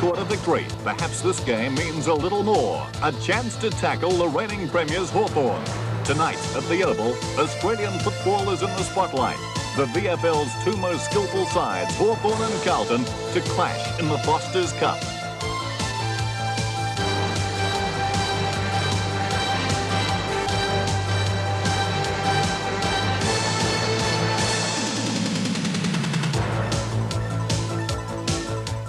scored a victory. Perhaps this game means a little more. A chance to tackle the reigning premiers Hawthorn. Tonight at the Oval, Australian football is in the spotlight. The VFL's two most skillful sides, Hawthorn and Carlton, to clash in the Foster's Cup.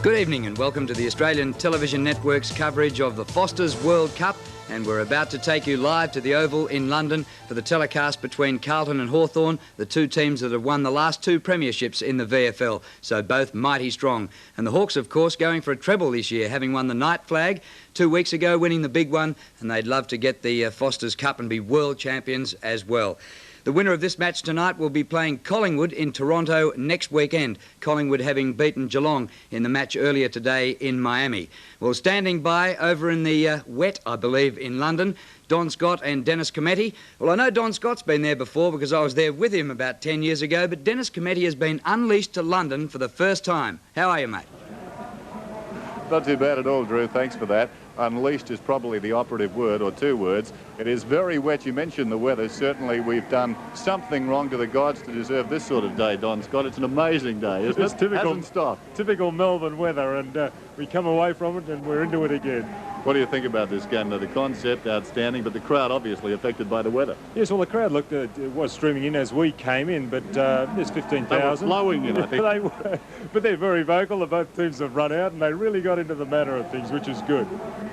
Good evening and welcome to the Australian Television Network's coverage of the Foster's World Cup, and we're about to take you live to the Oval in London for the telecast between Carlton and Hawthorn, the two teams that have won the last two premierships in the VFL, so both mighty strong. And the Hawks, of course, going for a treble this year, having won the night flag 2 weeks ago, winning the big one, and they'd love to get the Foster's Cup and be world champions as well. The winner of this match tonight will be playing Collingwood in Toronto next weekend, Collingwood having beaten Geelong in the match earlier today in Miami. Well, standing by over in the wet, I believe, in London, Don Scott and Dennis Cometti. Well, I know Don Scott's been there before because I was there with him about 10 years ago, but Dennis Cometti has been unleashed to London for the first time. How are you, mate? Not too bad at all, Drew. Thanks for that. Unleashed is probably the operative word, or two words. It is very wet. You mentioned the weather. Certainly we've done something wrong to the gods to deserve this sort of day, Don Scott. It's an amazing day, isn't it? It's typical, hasn't stopped. Typical Melbourne weather, and we come away from it and we're into it again. What do you think about this game? Now, the concept, outstanding, but the crowd obviously affected by the weather. Yes, well, the crowd looked, it was streaming in as we came in, but there's 15,000. They were flowing in, I think. They were, but they're very vocal. The both teams have run out, and they really got into the manner of things, which is good.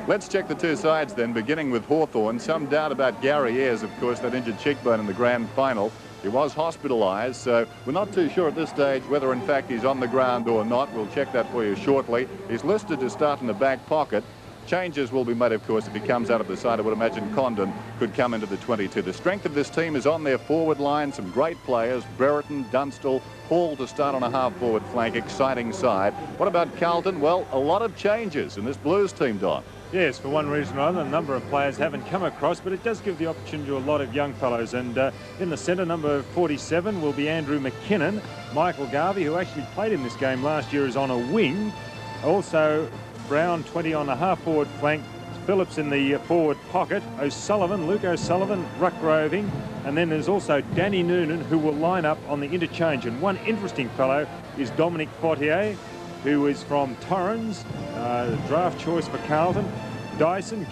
Let's check the two sides then, beginning with Hawthorn. Some doubt about Gary Ayres, of course, that injured cheekbone in the grand final. He was hospitalised, so we're not too sure at this stage whether in fact he's on the ground or not. We'll check that for you shortly. He's listed to start in the back pocket. Changes will be made, of course, if he comes out of the side. I would imagine Condon could come into the 22. The strength of this team is on their forward line. Some great players, Brereton, Dunstall, Hall to start on a half-forward flank. Exciting side. What about Carlton? Well, a lot of changes in this Blues team, Don. Yes, for one reason or another, a number of players haven't come across, but it does give the opportunity to a lot of young fellows. And in the centre, number 47 will be Andrew McKinnon. Michael Garvey, who actually played in this game last year, is on a wing. Also, Brown, 20 on the half-forward flank. Phillips in the forward pocket. O'Sullivan, Luke O'Sullivan, ruck roving. And then there's also Danny Noonan, who will line up on the interchange. And one interesting fellow is Dominic Fortier, who is from Torrens, draft choice for Carlton.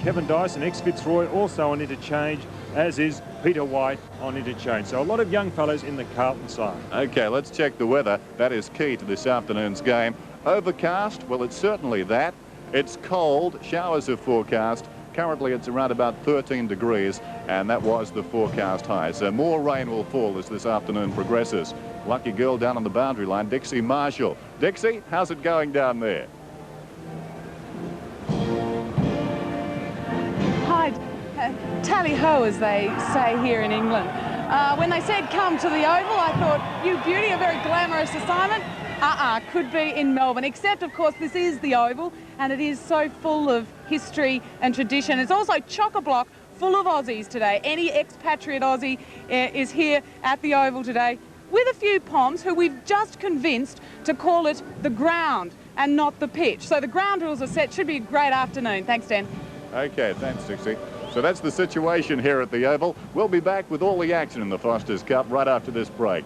Kevin Dyson, ex-Fitzroy, also on interchange, as is Peter White on interchange. So a lot of young fellows in the Carlton side. OK, let's check the weather. That is key to this afternoon's game. Overcast? Well, it's certainly that. It's cold. Showers are forecast. Currently, it's around about 13 degrees, and that was the forecast high. So more rain will fall as this afternoon progresses. Lucky girl down on the boundary line, Dixie Marshall. Dixie, how's it going down there? Hi, tally-ho, as they say here in England. When they said come to the Oval, I thought, you beauty, a very glamorous assignment. Could be in Melbourne, except, of course, this is the Oval, and it is so full of history and tradition. It's also chock-a-block full of Aussies today. Any expatriate Aussie is here at the Oval today, with a few Poms who we've just convinced to call it the ground and not the pitch. So the ground rules are set. Should be a great afternoon. Thanks, Dan. OK, thanks, Dixie. So that's the situation here at the Oval. We'll be back with all the action in the Foster's Cup right after this break.